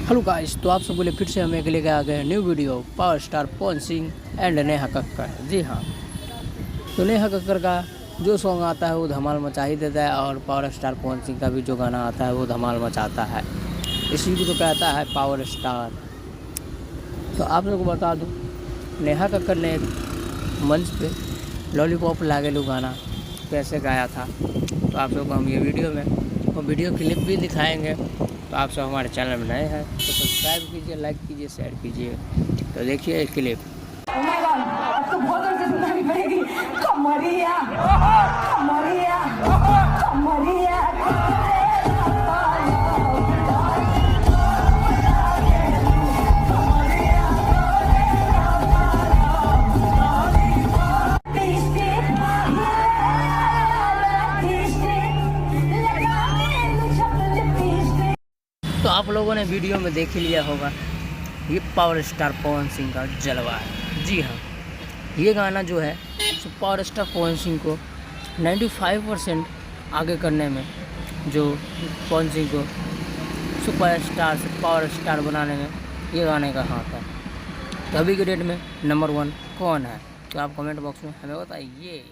Hello guys, तो आप सब बोले फिर से हम एक लेके आ गए new video power star Pawan Singh and Neha Kakkar. जी हाँ, तो नेहा कक्कड़ का जो सॉन्ग आता है वो धमाल मचा ही देता है और पावर स्टार पवन सिंह का भी जो गाना आता है वो धमाल मचाता है। इसी को तो कहता है पावर स्टार। तो आप लोगों को बता दूँ, नेहा कक्कड़ ने एक मंच पे लॉलीपॉप लागे लो गाना कैसे गाया था। तो आप लोग को हम ये वीडियो में और वीडियो क्लिप भी दिखाएंगे। तो आप सब हमारे चैनल में नए हैं तो सब्सक्राइब कीजिए, लाइक कीजिए, शेयर कीजिए। तो देखिए क्लिप। अब तो बहुत जोर से सुनानी पड़ेगी। कमरिया कमरिया कमरिया तो आप लोगों ने वीडियो में देख ही लिया होगा, ये पावर स्टार पवन सिंह का जलवा है। जी हाँ, ये गाना जो है तो पावर स्टार पवन सिंह को 95% आगे करने में, जो पवन सिंह को सुपरस्टार से पावर स्टार बनाने में ये गाने का हाथ है। तो अभी के डेट में नंबर 1 कौन है? तो आप कमेंट बॉक्स में हमें बताइए।